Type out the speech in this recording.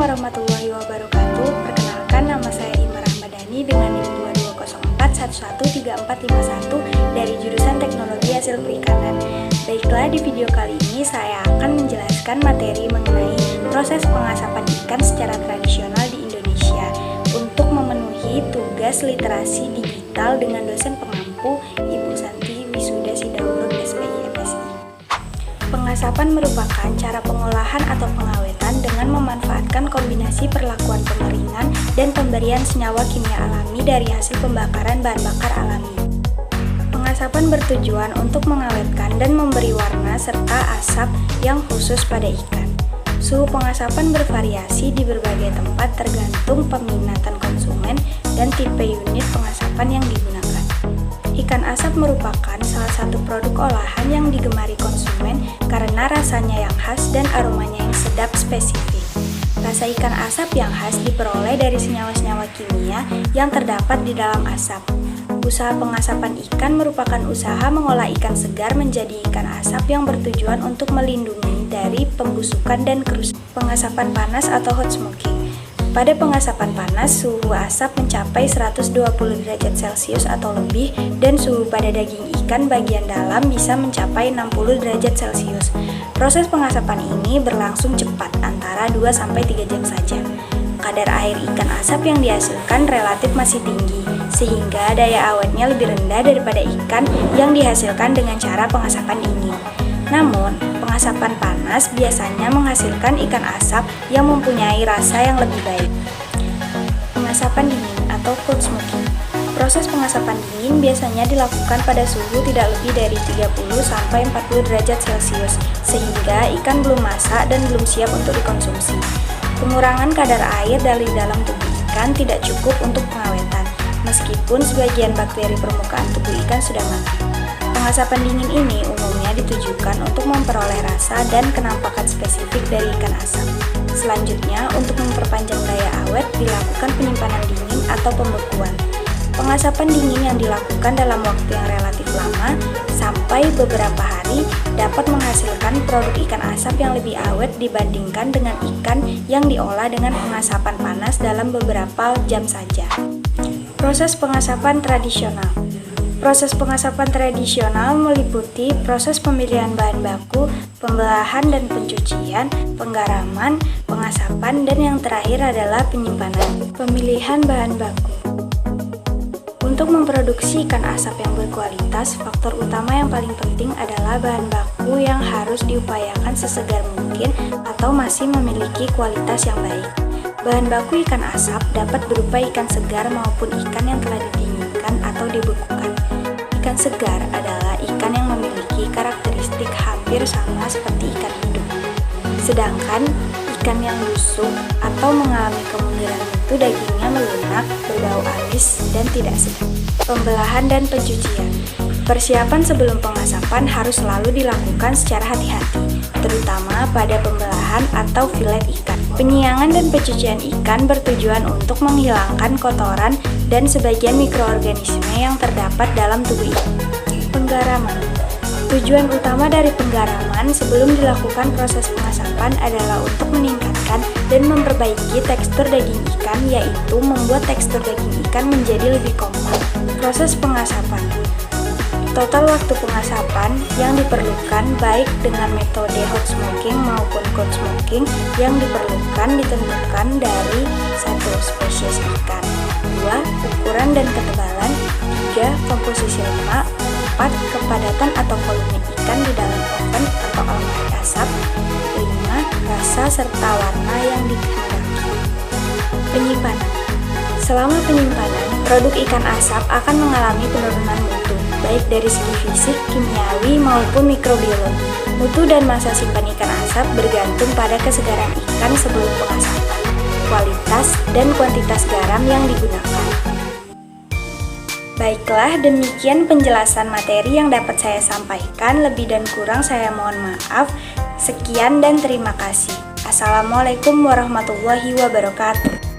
warahmatullahi wabarakatuh. Perkenalkan, nama saya Ima Rahmadani dengan NIM 2204113451 dari jurusan Teknologi Hasil Perikanan. Baiklah, di video kali ini saya akan menjelaskan materi mengenai proses pengasapan ikan secara tradisional di Indonesia untuk memenuhi tugas literasi digital dengan dosen pengampu Ibu Santi Wisuda Sidaurun SPI MSI. Pengasapan merupakan cara pengolahan atau pengawetan dengan memanfaatkan kombinasi perlakuan pengeringan dan pemberian senyawa kimia alami dari hasil pembakaran bahan bakar alami. Pengasapan bertujuan untuk mengawetkan dan memberi warna serta asap yang khusus pada ikan. Suhu pengasapan bervariasi di berbagai tempat tergantung peminatan konsumen dan tipe unit pengasapan yang digunakan. Ikan asap merupakan salah satu produk olahan yang digemari konsumen karena rasanya yang khas dan aromanya yang sedap spesifik. Rasa ikan asap yang khas diperoleh dari senyawa-senyawa kimia yang terdapat di dalam asap. Usaha pengasapan ikan merupakan usaha mengolah ikan segar menjadi ikan asap yang bertujuan untuk melindungi dari pembusukan dan kerusakan. Pengasapan panas atau hot smoking. Pada pengasapan panas, suhu asap mencapai 120 derajat Celcius atau lebih dan suhu pada daging ikan bagian dalam bisa mencapai 60 derajat Celcius. Proses pengasapan ini berlangsung cepat, antara 2-3 jam saja. Kadar air ikan asap yang dihasilkan relatif masih tinggi, sehingga daya awetnya lebih rendah daripada ikan yang dihasilkan dengan cara pengasapan dingin. Namun, pengasapan panas biasanya menghasilkan ikan asap yang mempunyai rasa yang lebih baik. Pengasapan dingin atau cold smoking. Proses pengasapan dingin biasanya dilakukan pada suhu tidak lebih dari 30-40 derajat Celcius, sehingga ikan belum masak dan belum siap untuk dikonsumsi. Pengurangan kadar air dari dalam tubuh ikan tidak cukup untuk pengawetan, meskipun sebagian bakteri permukaan tubuh ikan sudah mati. Pengasapan dingin ini umumnya ditujukan untuk memperoleh rasa dan kenampakan spesifik dari ikan asap. Selanjutnya, untuk memperpanjang daya awet, dilakukan penyimpanan dingin atau pembekuan. Pengasapan dingin yang dilakukan dalam waktu yang relatif lama, sampai beberapa hari, dapat menghasilkan produk ikan asap yang lebih awet dibandingkan dengan ikan yang diolah dengan pengasapan panas dalam beberapa jam saja. Proses pengasapan tradisional. Proses pengasapan tradisional meliputi proses pemilihan bahan baku, pembelahan dan pencucian, penggaraman, pengasapan, dan yang terakhir adalah penyimpanan. Pemilihan bahan baku. Untuk memproduksi ikan asap yang berkualitas, faktor utama yang paling penting adalah bahan baku yang harus diupayakan sesegar mungkin atau masih memiliki kualitas yang baik. Bahan baku ikan asap dapat berupa ikan segar maupun ikan yang telah didinginkan atau dibekukan. Ikan segar adalah ikan yang memiliki karakteristik hampir sama seperti ikan hidup. Sedangkan ikan yang busuk atau mengalami kemunduran itu dagingnya melunak, berbau amis, dan tidak sedap. Pembelahan dan pencucian. Persiapan sebelum pengasapan harus selalu dilakukan secara hati-hati, terutama pada pembelahan atau filet ikan. Penyiangan dan pencucian ikan bertujuan untuk menghilangkan kotoran dan sebagian mikroorganisme yang terdapat dalam tubuh ikan. Penggaraman. Tujuan utama dari penggaraman sebelum dilakukan proses pengasapan adalah untuk meningkatkan dan memperbaiki tekstur daging ikan, yaitu membuat tekstur daging ikan menjadi lebih kompak. Proses pengasapan. Total waktu pengasapan yang diperlukan baik dengan metode hot smoking maupun cold smoking yang diperlukan ditentukan dari 1. Spesies ikan, 2. Ukuran dan ketebalan, 3. Komposisi lemak, 4. Kepadatan atau volume ikan di dalam oven atau alat asap, 5. Rasa serta warna yang dikehendaki. Penyimpanan. Selama penyimpanan, produk ikan asap akan mengalami penurunan mutu, baik dari segi fisik, kimiawi, maupun mikrobiologi. Mutu dan masa simpan ikan asap bergantung pada kesegaran ikan sebelum pengasapan, kualitas, dan kuantitas garam yang digunakan. Baiklah, demikian penjelasan materi yang dapat saya sampaikan. Lebih dan kurang saya mohon maaf. Sekian dan terima kasih. Assalamualaikum warahmatullahi wabarakatuh.